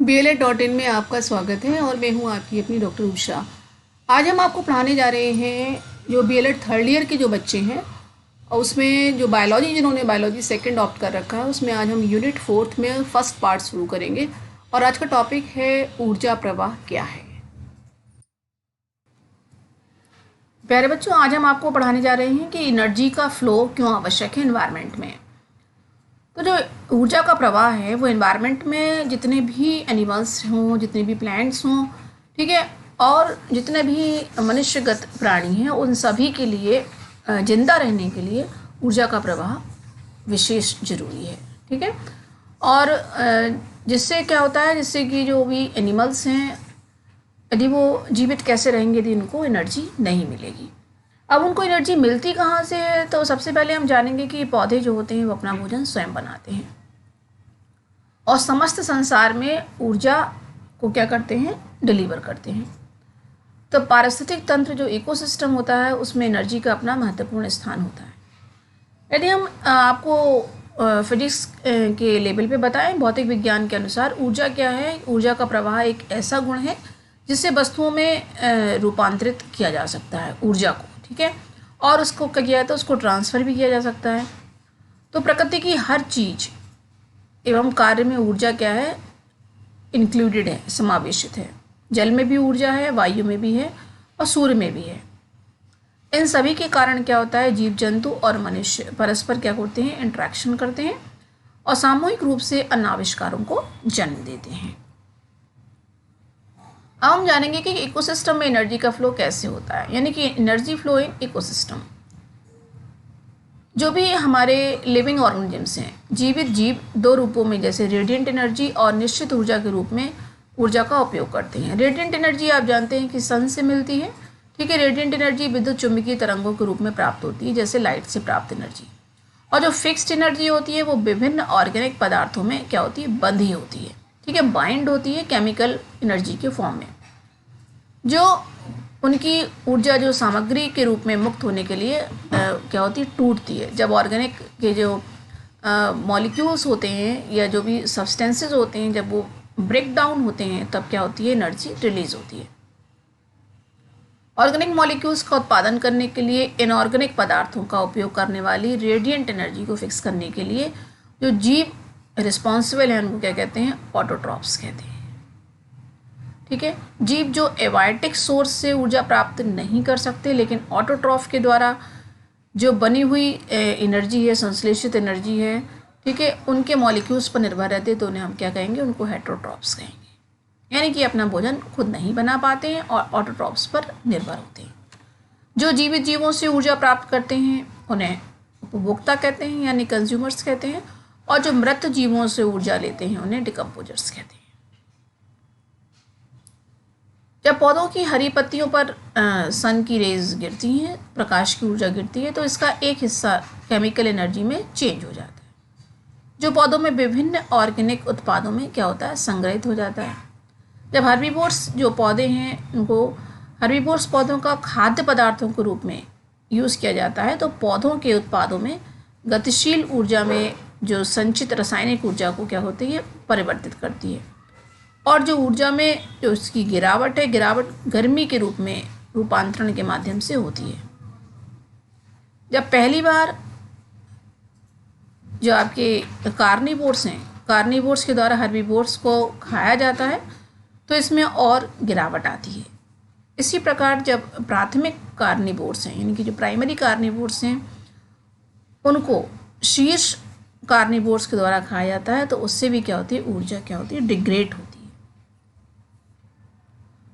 BLED.in में आपका स्वागत है और मैं हूं आपकी अपनी डॉक्टर उषा। आज हम आपको पढ़ाने जा रहे हैं जो BLED थर्ड ईयर के जो बच्चे हैं और उसमें जो बायोलॉजी जिन्होंने बायोलॉजी सेकंड ऑप्ट कर रखा है उसमें आज हम यूनिट 4 में फर्स्ट पार्ट शुरू करेंगे और आज का टॉपिक है ऊर्जा प्रवाह क्या है। प्यारे बच्चों, आज हम आपको पढ़ाने जा रहे हैं कि एनर्जी का फ्लो क्यों आवश्यक है एनवायरनमेंट में। तो जो ऊर्जा का प्रवाह है वो एनवायरनमेंट में जितने भी एनिमल्स हों, जितने भी प्लांट्स हों, ठीक है, और जितने भी मनुष्यगत प्राणी हैं उन सभी के लिए जिंदा रहने के लिए ऊर्जा का प्रवाह विशेष ज़रूरी है। ठीक है, और जिससे क्या होता है, जिससे कि जो भी एनिमल्स हैं यदि वो जीवित कैसे रहेंगे यदि उनको एनर्जी नहीं मिलेगी। अब उनको एनर्जी मिलती कहाँ से है, तो सबसे पहले हम जानेंगे कि पौधे जो होते हैं वो अपना भोजन स्वयं बनाते हैं और समस्त संसार में ऊर्जा को क्या करते हैं, डिलीवर करते हैं। तो पारिस्थितिक तंत्र जो इकोसिस्टम होता है उसमें एनर्जी का अपना महत्वपूर्ण स्थान होता है। यदि हम आपको फिजिक्स के लेवल पे बताएं, भौतिक विज्ञान के अनुसार ऊर्जा क्या है। ऊर्जा का प्रवाह एक ऐसा गुण है जिससे वस्तुओं में रूपांतरित किया जा सकता है ऊर्जा को, ठीक है, और उसको क्या किया जाता है, उसको ट्रांसफ़र भी किया जा सकता है। तो प्रकृति की हर चीज़ एवं कार्य में ऊर्जा क्या है, इंक्लूडेड है, समावेशित है। जल में भी ऊर्जा है, वायु में भी है और सूर्य में भी है। इन सभी के कारण क्या होता है, जीव जंतु और मनुष्य परस्पर क्या करते हैं, इंटरेक्शन करते हैं और सामूहिक रूप से अन्य आविष्कारों को जन्म देते हैं। अब हम जानेंगे कि इकोसिस्टम में एनर्जी का फ्लो कैसे होता है, यानी कि एनर्जी फ्लो इन इकोसिस्टम। जो भी हमारे लिविंग ऑर्गेनिजम्स हैं, जीवित जीव दो रूपों में जैसे रेडिएंट एनर्जी और निश्चित ऊर्जा के रूप में ऊर्जा का उपयोग करते हैं। रेडिएंट एनर्जी आप जानते हैं कि सन से मिलती है, ठीक है। रेडिएंट एनर्जी विद्युत चुंबकीय तरंगों के रूप में प्राप्त होती है, जैसे लाइट से प्राप्त एनर्जी। और जो फिक्स्ड एनर्जी होती है वो विभिन्न ऑर्गेनिक पदार्थों में क्या होती है, बंधी होती है, ठीक है, बाइंड होती है केमिकल एनर्जी के फॉर्म में। जो उनकी ऊर्जा जो सामग्री के रूप में मुक्त होने के लिए क्या होती है, टूटती है। जब ऑर्गेनिक के जो मॉलिक्यूल्स होते हैं या जो भी सब्सटेंसेस होते हैं, जब वो ब्रेक डाउन होते हैं तब क्या होती है, एनर्जी रिलीज होती है। ऑर्गेनिक मॉलिक्यूल्स का उत्पादन करने के लिए इनऑर्गेनिक पदार्थों का उपयोग करने वाली रेडिएंट एनर्जी को फिक्स करने के लिए जो जीव रिस्पॉन्सिबल हैं उनको क्या कहते हैं, ऑटोट्रॉप्स कहते हैं, ठीक है। जीव जो एबायोटिक सोर्स से ऊर्जा प्राप्त नहीं कर सकते लेकिन ऑटोट्रॉफ के द्वारा जो बनी हुई एनर्जी है, संश्लेषित एनर्जी है, ठीक है, उनके मॉलिक्यूल्स पर निर्भर रहते हैं, तो उन्हें हम क्या कहेंगे, उनको हेटेरोट्रॉप्स कहेंगे। यानी कि अपना भोजन खुद नहीं बना पाते हैं और ऑटोट्रॉप्स पर निर्भर होते हैं। जो जीवित जीवों से ऊर्जा प्राप्त करते हैं उन्हें उपभोक्ता कहते हैं, यानी कंज्यूमर्स कहते हैं, और जो मृत जीवों से ऊर्जा लेते हैं उन्हें डिकम्पोजर्स कहते हैं। जब पौधों की हरी पत्तियों पर सन की रेज गिरती हैं, प्रकाश की ऊर्जा गिरती है, तो इसका एक हिस्सा केमिकल एनर्जी में चेंज हो जाता है, जो पौधों में विभिन्न ऑर्गेनिक उत्पादों में क्या होता है, संग्रहित हो जाता है। जब हर्बीवोर्स जो पौधे हैं उनको हर्बीवोर्स पौधों का खाद्य पदार्थों के रूप में यूज़ किया जाता है, तो पौधों के उत्पादों में गतिशील ऊर्जा में जो संचित रासायनिक ऊर्जा को क्या होती है, परिवर्तित करती है। और जो ऊर्जा में जो उसकी गिरावट है, गिरावट गर्मी के रूप में रूपांतरण के माध्यम से होती है। जब पहली बार जो आपके कार्निवोर्स हैं, कार्निवोर्स के द्वारा हर्बीवोर्स को खाया जाता है तो इसमें और गिरावट आती है। इसी प्रकार जब प्राथमिक कार्निवोर्स हैं, यानी कि जो प्राइमरी कार्निवोर्स हैं, उनको शीर्ष कार्निवोर्स के द्वारा खाया जाता है तो उससे भी क्या होती है, ऊर्जा क्या होती है, डिग्रेड होती है।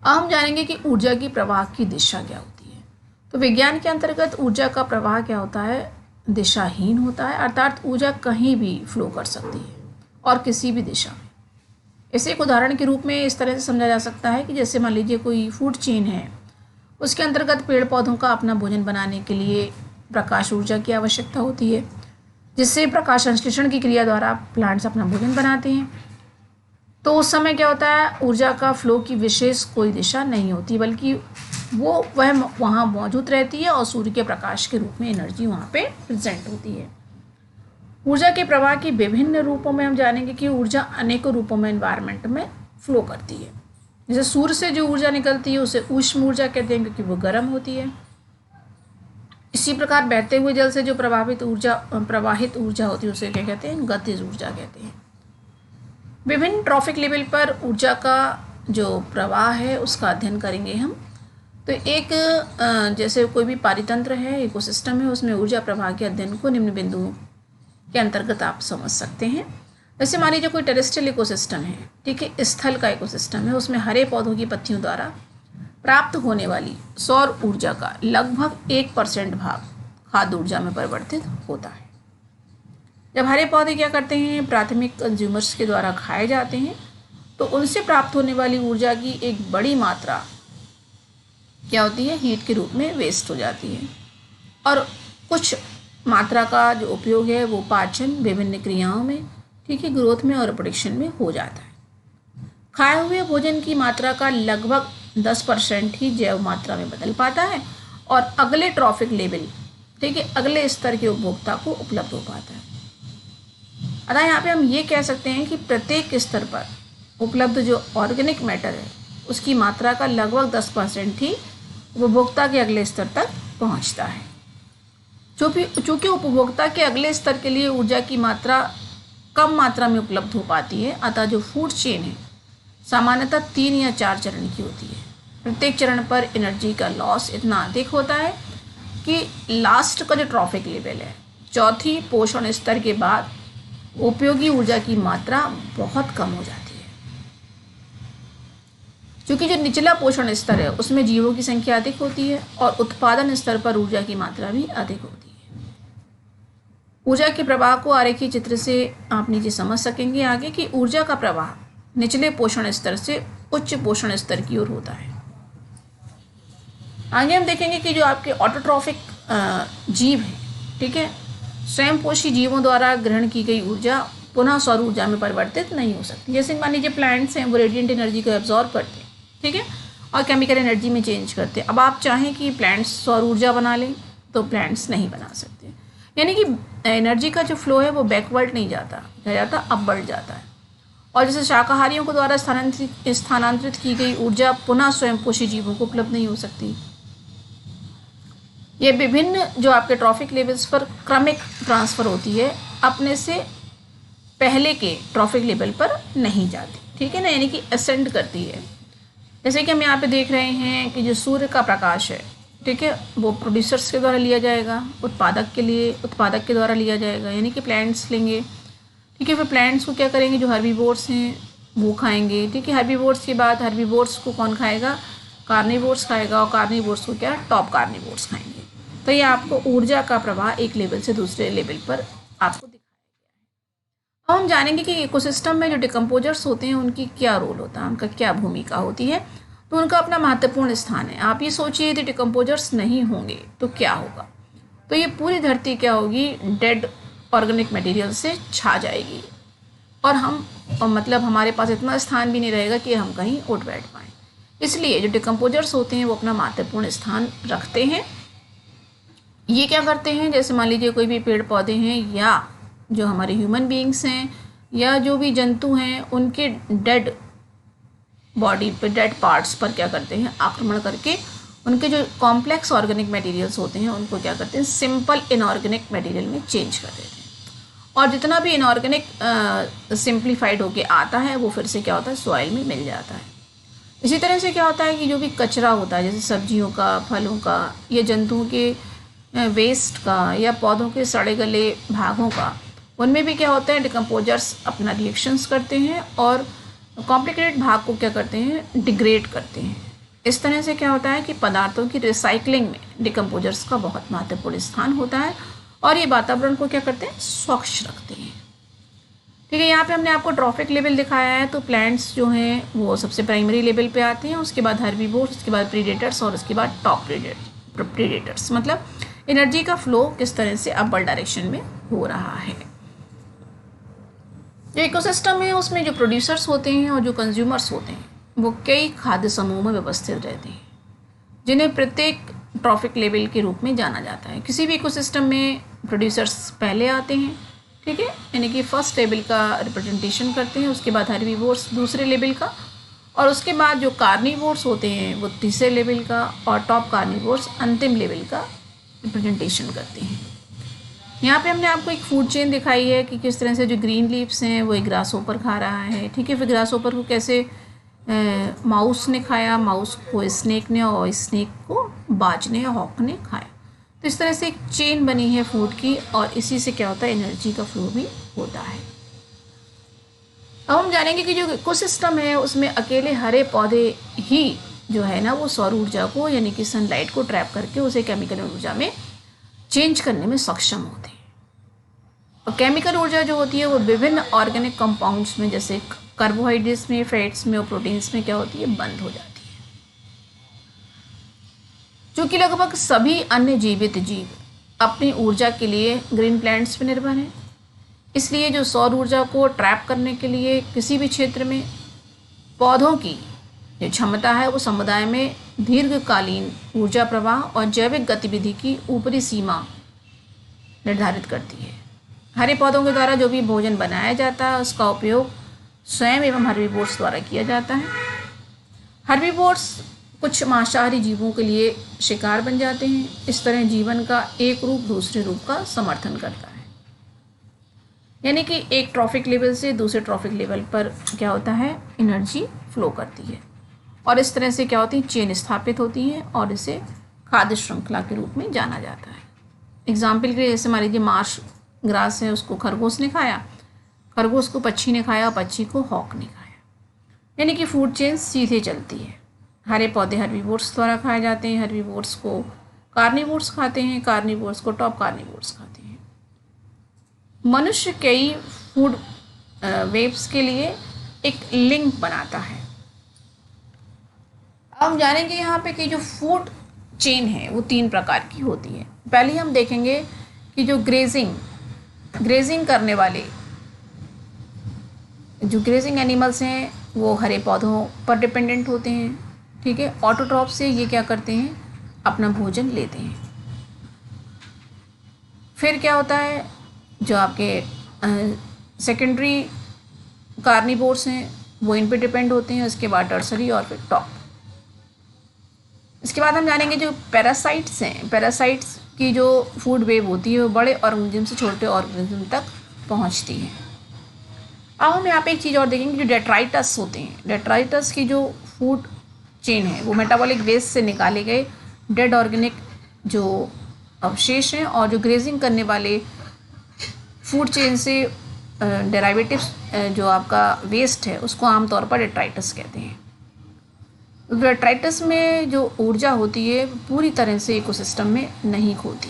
अब हम जानेंगे कि ऊर्जा की प्रवाह की दिशा क्या होती है। तो विज्ञान के अंतर्गत ऊर्जा का प्रवाह क्या होता है, दिशाहीन होता है, अर्थात ऊर्जा कहीं भी फ्लो कर सकती है और किसी भी दिशा में। इसे एक उदाहरण के रूप में इस तरह से समझा जा सकता है कि जैसे मान लीजिए कोई फूड चेन है, उसके अंतर्गत पेड़ पौधों का अपना भोजन बनाने के लिए प्रकाश ऊर्जा की आवश्यकता होती है, जिससे प्रकाश संश्लेषण की क्रिया द्वारा प्लांट्स अपना भोजन बनाते हैं। तो उस समय क्या होता है, ऊर्जा का फ्लो की विशेष कोई दिशा नहीं होती, बल्कि वह वहाँ मौजूद रहती है और सूर्य के प्रकाश के रूप में एनर्जी वहाँ पे प्रेजेंट होती है। ऊर्जा के प्रवाह की विभिन्न रूपों में हम जानेंगे कि ऊर्जा अनेकों रूपों में एनवायरनमेंट में फ्लो करती है। जैसे सूर्य से जो ऊर्जा निकलती है उसे ऊष्म ऊर्जा कहते हैं क्योंकि वो गर्म होती है। इसी प्रकार बहते हुए जल से जो प्रवाहित ऊर्जा होती है उसे क्या कहते हैं, गतिज ऊर्जा कहते हैं। विभिन्न ट्रॉफिक लेवल पर ऊर्जा का जो प्रवाह है उसका अध्ययन करेंगे हम। तो एक जैसे कोई भी पारितंत्र है, इकोसिस्टम है, उसमें ऊर्जा प्रवाह के अध्ययन को निम्न बिंदुओं के अंतर्गत आप समझ सकते हैं। जैसे मान लीजिए कोई टेरेस्ट्रियल इकोसिस्टम है, ठीक है, स्थल का इकोसिस्टम है, उसमें हरे पौधों की पत्तियों द्वारा प्राप्त होने वाली सौर ऊर्जा का लगभग 1% भाग खाद्य ऊर्जा में परिवर्तित होता है। जब हरे पौधे क्या करते हैं, प्राथमिक कंज्यूमर्स के द्वारा खाए जाते हैं, तो उनसे प्राप्त होने वाली ऊर्जा की एक बड़ी मात्रा क्या होती है, हीट के रूप में वेस्ट हो जाती है, और कुछ मात्रा का जो उपयोग है वो पाचन, विभिन्न क्रियाओं में, ठीक है, ग्रोथ में और रिप्रोडक्शन में हो जाता है। खाए हुए भोजन की मात्रा का लगभग 10% ही जैव मात्रा में बदल पाता है और अगले ट्रॉफिक लेवल, ठीक है, अगले स्तर के उपभोक्ता को उपलब्ध हो पाता है। अतः यहाँ पे हम ये कह सकते हैं कि प्रत्येक स्तर पर उपलब्ध जो ऑर्गेनिक मैटर है उसकी मात्रा का लगभग 10% ही उपभोक्ता के अगले स्तर तक पहुँचता है। चूँकि उपभोक्ता के अगले स्तर के लिए ऊर्जा की मात्रा कम मात्रा में उपलब्ध हो पाती है, अतः जो फूड चेन है सामान्यतः 3 या 4 चरण की होती है। प्रत्येक चरण पर एनर्जी का लॉस इतना अधिक होता है कि लास्ट का जो ट्रॉफिक लेवल है, चौथी पोषण स्तर के बाद उपयोगी ऊर्जा की मात्रा बहुत कम हो जाती है। क्योंकि जो निचला पोषण स्तर है उसमें जीवों की संख्या अधिक होती है और उत्पादन स्तर पर ऊर्जा की मात्रा भी अधिक होती है। ऊर्जा के प्रवाह को आरेखीय चित्र से आप नीचे समझ सकेंगे आगे कि ऊर्जा का प्रवाह निचले पोषण स्तर से उच्च पोषण स्तर की ओर होता है। आगे हम देखेंगे कि जो आपके ऑटोट्रॉफिक जीव हैं, ठीक है, स्वयंपोषी जीवों द्वारा ग्रहण की गई ऊर्जा पुनः सौर ऊर्जा में परिवर्तित नहीं हो सकती। जैसे मान लीजिए प्लांट्स हैं, वो रेडिएंट एनर्जी को एब्जॉर्ब करते हैं, ठीक है, और केमिकल एनर्जी में चेंज करते हैं। अब आप चाहें कि प्लांट्स सौर ऊर्जा बना लें तो प्लांट्स नहीं बना सकते। यानी कि एनर्जी का जो फ्लो है वो बैकवर्ड नहीं जाता, क्या जाता, अपवर्ड जाता है। और जैसे शाकाहारियों के द्वारा स्थानांतरित की गई ऊर्जा पुनः स्वयंपोषी जीवों को उपलब्ध नहीं हो सकती। ये विभिन्न जो आपके ट्रॉफिक लेवल्स पर क्रमिक ट्रांसफ़र होती है, अपने से पहले के ट्रॉफिक लेवल पर नहीं जाती, ठीक है ना, यानी कि असेंड करती है। जैसे कि हम यहाँ पे देख रहे हैं कि जो सूर्य का प्रकाश है, ठीक है, वो प्रोड्यूसर्स के द्वारा लिया जाएगा, उत्पादक के द्वारा लिया जाएगा, यानी कि प्लांट्स लेंगे, ठीक है। फिर प्लांट्स को क्या करेंगे, जो हर्बीवोर्स हैं वो खाएंगे, ठीक है। हर्बीवोर्स के बाद हर्बीवोर्स को कौन खाएगा, कार्निवोर्स खाएगा, और कार्निवोर्स को क्या, टॉप कार्निवोर्स खाएंगे। तो ये आपको ऊर्जा का प्रवाह एक लेवल से दूसरे लेवल पर आपको दिखाया गया है। अब हम जानेंगे कि इकोसिस्टम में जो डिकम्पोजर्स होते हैं उनकी क्या रोल होता है, उनका क्या भूमिका होती है। तो उनका अपना महत्वपूर्ण स्थान है। आप ये सोचिए यदि डिकम्पोजर्स नहीं होंगे तो क्या होगा, तो ये पूरी धरती क्या होगी, डेड ऑर्गेनिक मटेरियल से छा जाएगी, और मतलब हमारे पास इतना स्थान भी नहीं रहेगा कि हम कहीं उठ बैठ पाएँ। इसलिए जो डिकम्पोजर्स होते हैं वो अपना महत्वपूर्ण स्थान रखते हैं। ये क्या करते हैं, जैसे मान लीजिए कोई भी पेड़ पौधे हैं या जो हमारे ह्यूमन बीइंग्स हैं या जो भी जंतु हैं, उनके डेड बॉडी पे, डेड पार्ट्स पर क्या करते हैं, आक्रमण करके उनके जो कॉम्प्लेक्स ऑर्गेनिक मटेरियल्स होते हैं उनको क्या करते हैं, सिंपल इनऑर्गेनिक मटेरियल में चेंज कर देते हैं। और जितना भी इनऑर्गेनिक सिंप्लीफाइड होके आता है वो फिर से क्या होता है, सॉइल में मिल जाता है। इसी तरह से क्या होता है कि जो भी कचरा होता है, जैसे सब्जियों का, फलों का, या जंतुओं के वेस्ट का, या पौधों के सड़े गले भागों का, उनमें भी क्या होता है, डिकम्पोजर्स अपना रिएक्शंस करते हैं और कॉम्प्लिकेटेड भाग को क्या करते हैं, डिग्रेड करते हैं। इस तरह से क्या होता है कि पदार्थों की रिसाइकलिंग में डिकम्पोजर्स का बहुत महत्वपूर्ण स्थान होता है और ये वातावरण को क्या करते हैं, स्वच्छ रखते हैं। ठीक है, यहाँ पे हमने आपको ट्रॉफिक लेवल दिखाया है। तो प्लांट्स जो हैं वो सबसे प्राइमरी लेवल पे आते हैं, उसके बाद हर्बीवोर्स, उसके बाद प्रीडेटर्स और उसके बाद टॉप प्रीडेटर्स। मतलब एनर्जी का फ्लो किस तरह से अपवर्ड डायरेक्शन में हो रहा है। जो इकोसिस्टम है उसमें जो प्रोड्यूसर्स होते हैं और जो कंज्यूमर्स होते हैं वो कई खाद्य समूह में व्यवस्थित रहते हैं, जिन्हें प्रत्येक ट्रॉफिक लेवल के रूप में जाना जाता है। किसी भी इकोसिस्टम में प्रोड्यूसर्स पहले आते हैं, ठीक है, यानी कि फर्स्ट लेवल का रिप्रेजेंटेशन करते हैं, उसके बाद हर्बीवोर्स दूसरे लेवल का, और उसके बाद जो कार्निवोर्स होते हैं वो तीसरे लेवल का, और टॉप कार्निवोर्स अंतिम लेवल का रिप्रेजेंटेशन करते हैं। यहाँ पे हमने आपको एक फूड चेन दिखाई है कि किस तरह से जो ग्रीन लीव्स हैं वो एक ग्रास ओपर खा रहा है, ठीक है। फिर ग्रास ओपर को कैसे माउस ने खाया, माउस को स्नेक ने, और स्नेक को बाज ने या हॉक ने खाया। तो इस तरह से एक चेन बनी है फूड की, और इसी से क्या होता है, एनर्जी का फ्लो भी होता है। अब हम जानेंगे कि जो इकोसिस्टम है उसमें अकेले हरे पौधे ही जो है ना वो सौर ऊर्जा को यानी कि सनलाइट को ट्रैप करके उसे केमिकल ऊर्जा में चेंज करने में सक्षम होते हैं। और केमिकल ऊर्जा जो होती है वो विभिन्न ऑर्गेनिक कंपाउंड्स में, जैसे कार्बोहाइड्रेट्स में, फैट्स में और प्रोटीन्स में क्या होती है, बंद हो जाती है। चूँकि लगभग सभी अन्य जीवित जीव अपनी ऊर्जा के लिए ग्रीन प्लांट्स पर निर्भर हैं, इसलिए जो सौर ऊर्जा को ट्रैप करने के लिए किसी भी क्षेत्र में पौधों की जो क्षमता है वो समुदाय में दीर्घकालीन ऊर्जा प्रवाह और जैविक गतिविधि की ऊपरी सीमा निर्धारित करती है। हरे पौधों के द्वारा जो भी भोजन बनाया जाता है उसका उपयोग स्वयं एवं हर्बीवोर्स द्वारा किया जाता है। हर्बीवोर्स कुछ मांसाहारी जीवों के लिए शिकार बन जाते हैं। इस तरह जीवन का एक रूप दूसरे रूप का समर्थन करता है, यानी कि एक ट्रॉफिक लेवल से दूसरे ट्रॉफिक लेवल पर क्या होता है, एनर्जी फ्लो करती है, और इस तरह से क्या होती है, चेन स्थापित होती है, और इसे खाद्य श्रृंखला के रूप में जाना जाता है। एग्जाम्पल के लिए जैसे मान लीजिए मार्श ग्रास है, उसको खरगोश ने खाया, खरगोश को पक्षी ने खाया, पक्षी को हॉक ने खाया, यानी कि फूड चेन सीधे चलती है। हरे पौधे हर्बीवोर्स द्वारा खाए जाते हैं, हर्बीवोर्स को कार्निवोर्स खाते हैं, कार्निवोर्स को टॉप कार्निवोर्स खाते हैं। मनुष्य कई फूड वेव्स के लिए एक लिंक बनाता है। अब हम जानेंगे यहाँ पे कि जो फूड चेन है वो 3 प्रकार की होती है। पहले हम देखेंगे कि जो ग्रेजिंग करने वाले जो ग्रेजिंग एनिमल्स हैं वो हरे पौधों पर डिपेंडेंट होते हैं, ठीक है। ऑटोट्रॉफ से ये क्या करते हैं, अपना भोजन लेते हैं। फिर क्या होता है, जो आपके सेकेंडरी कार्निवोर्स हैं वो इन पे डिपेंड होते हैं। उसके बाद टर्सरी और फिर टॉप। इसके बाद हम जानेंगे जो पैरासाइट्स हैं, पैरासाइट्स की जो फूड वेव होती है वो बड़े ऑर्गेनिज्म से छोटे ऑर्गेनिज्म तक पहुंचती है। अब हम यहाँ पे एक चीज़ और देखेंगे, जो डेट्राइटस होते हैं, डेट्राइटस की जो फूड चेन है वो मेटाबॉलिक वेस्ट से निकाले गए डेड ऑर्गेनिक जो अवशेष हैं, और जो ग्रेजिंग करने वाले फूड चेन से डेराइवेटिव्स जो आपका वेस्ट है उसको आमतौर पर डेट्राइटस कहते हैं। डेट्राइटस में जो ऊर्जा होती है पूरी तरह से इकोसिस्टम में नहीं खोती,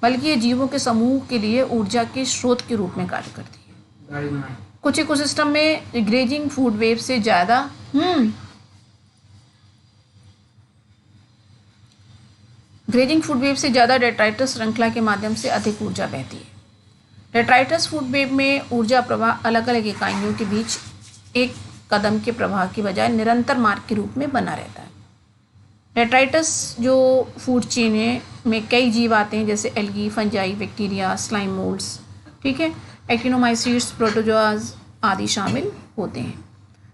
बल्कि ये जीवों के समूह के लिए ऊर्जा के स्रोत के रूप में कार्य करती है। कुछ इकोसिस्टम में ग्रेजिंग फूड वेव से ज़्यादा डेट्राइटस श्रृंखला के माध्यम से अधिक ऊर्जा बहती है। डेट्राइटस फूड वेव में ऊर्जा प्रवाह अलग अलग इकाइयों के बीच एक कदम के प्रवाह की बजाय निरंतर मार्ग के रूप में बना रहता है। डेट्राइटस जो फूड चेन है में कई जीव आते हैं, जैसे algae, fungi, bacteria, slime moulds, ठीक है, एक्टिनोमाइसीट्स, प्रोटोजोआज आदि शामिल होते हैं।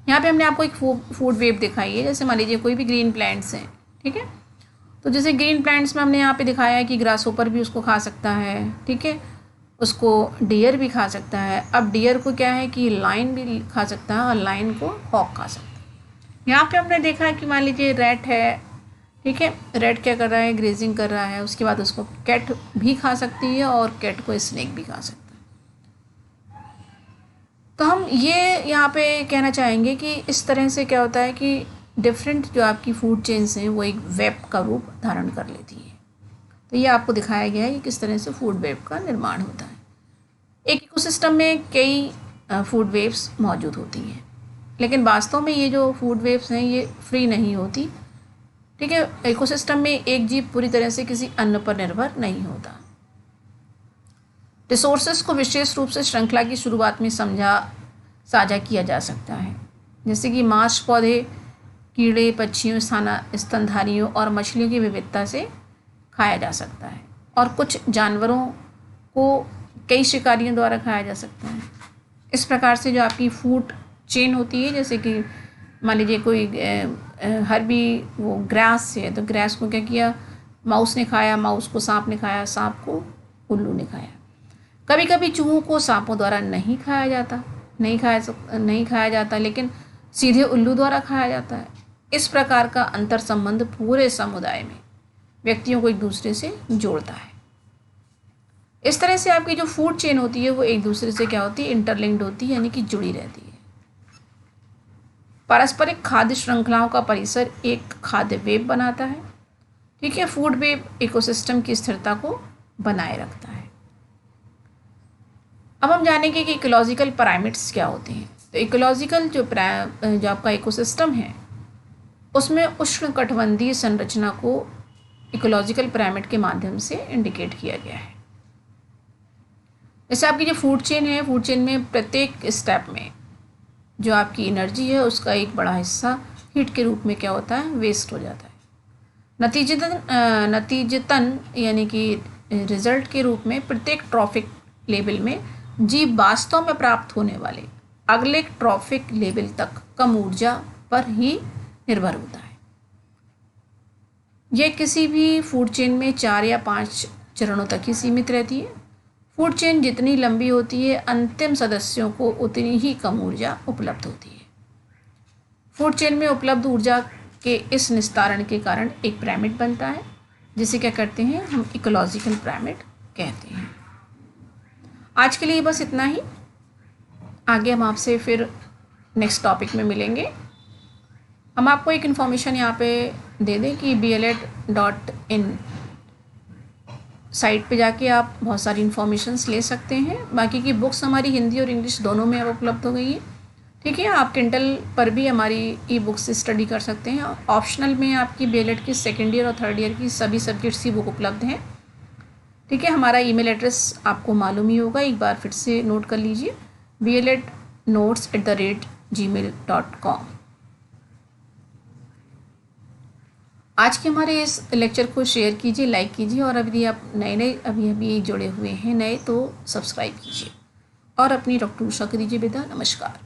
यहाँ पे हमने आपको एक फूड वेव दिखाई है। जैसे मान लीजिए कोई भी ग्रीन प्लांट्स हैं, ठीक है, तो जैसे ग्रीन प्लांट्स में हमने यहाँ पे दिखाया है कि ग्रास होपर भी उसको खा सकता है, ठीक है, उसको डियर भी खा सकता है। अब डियर को क्या है कि लाइन भी खा सकता है, और लाइन को हॉक खा सकता है। यहाँ पे हमने देखा है कि मान लीजिए रैट है, ठीक है, रैट क्या कर रहा है, ग्रेजिंग कर रहा है। उसके बाद उसको कैट भी खा सकती है, और कैट को स्नेक भी खा सकता है। तो हम ये यहाँ पे कहना चाहेंगे कि इस तरह से क्या होता है कि डिफरेंट जो आपकी फूड चेन्स हैं वो एक वेब का रूप धारण कर लेती है। तो ये आपको दिखाया गया है कि किस तरह से फूड वेव का निर्माण होता है। एक इकोसिस्टम में कई फूड वेव्स मौजूद होती हैं, लेकिन वास्तव में ये जो फूड वेव्स हैं ये फ्री नहीं होती, ठीक है। इकोसिस्टम में एक जीव पूरी तरह से किसी अन्य पर निर्भर नहीं होता। रिसोर्सेज को विशेष रूप से श्रृंखला की शुरुआत में साझा किया जा सकता है, जैसे कि मांस पौधे कीड़े, पक्षियों, स्तनधारियों और मछलियों की विविधता से खाया जा सकता है, और कुछ जानवरों को कई शिकारियों द्वारा खाया जा सकता है। इस प्रकार से जो आपकी फूड चेन होती है, जैसे कि मान लीजिए कोई हर भी वो ग्रास है, तो ग्रास को क्या किया, माउस ने खाया, माउस को सांप ने खाया, सांप को उल्लू ने खाया। कभी कभी चूहों को सांपों द्वारा नहीं खाया जाता, नहीं खाया जाता, लेकिन सीधे उल्लू द्वारा खाया जाता है। इस प्रकार का अंतर संबंध पूरे समुदाय में व्यक्तियों को एक दूसरे से जोड़ता है। इस तरह से आपकी जो फूड चेन होती है वो एक दूसरे से क्या होती है, इंटरलिंक्ड होती है, यानी कि जुड़ी रहती है। पारस्परिक खाद्य श्रृंखलाओं का परिसर एक खाद्य वेब बनाता है। ठीक है, फूड वेब इकोसिस्टम की स्थिरता को बनाए रखता है। अब हम जानेंगे कि इकोलॉजिकल पिरामिड्स क्या होते हैं। तो इकोलॉजिकल जो आपका इकोसिस्टम है उसमें उष्णकटिबंधीय संरचना को इकोलॉजिकल पिरामिड के माध्यम से इंडिकेट किया गया है। जैसे आपकी जो फूड चेन है, फूड चेन में प्रत्येक स्टेप में जो आपकी एनर्जी है उसका एक बड़ा हिस्सा हीट के रूप में क्या होता है, वेस्ट हो जाता है। नतीजतन यानी कि रिजल्ट के रूप में प्रत्येक ट्रॉफिक लेवल में जीव वास्तव में प्राप्त होने वाले अगले ट्रॉफिक लेवल तक कम ऊर्जा पर ही निर्भर होता है। यह किसी भी फूड चेन में 4 या 5 चरणों तक ही सीमित रहती है। फूड चेन जितनी लंबी होती है, अंतिम सदस्यों को उतनी ही कम ऊर्जा उपलब्ध होती है। फूड चेन में उपलब्ध ऊर्जा के इस निस्तारण के कारण एक पिरामिड बनता है, जिसे क्या करते हैं, हम इकोलॉजिकल पिरामिड कहते हैं। आज के लिए बस इतना ही। आगे हम आपसे फिर नेक्स्ट टॉपिक में मिलेंगे। हम आपको एक इन्फॉर्मेशन यहाँ पे दे दें कि BLED.in साइट पे जाके आप बहुत सारी इन्फॉर्मेशंस ले सकते हैं। बाकी की बुक्स हमारी हिंदी और इंग्लिश दोनों में अब उपलब्ध हो गई है। ठीक है, आप किंडल पर भी हमारी ई बुक्स से स्टडी कर सकते हैं। ऑप्शनल में आपकी BLED की 2nd ईयर और 3rd ईयर की सभी सब्जेक्ट्स की बुक उपलब्ध हैं। ठीक है, हमारा ईमेल एड्रेस आपको मालूम ही होगा, एक बार फिर से नोट कर लीजिए, BLEDnotes@gmail.com। आज के हमारे इस लेक्चर को शेयर कीजिए, लाइक कीजिए, और यदि आप नए अभी जुड़े हुए हैं तो सब्सक्राइब कीजिए, और अपनी डॉक्टर उषा को दीजिए विदा। नमस्कार।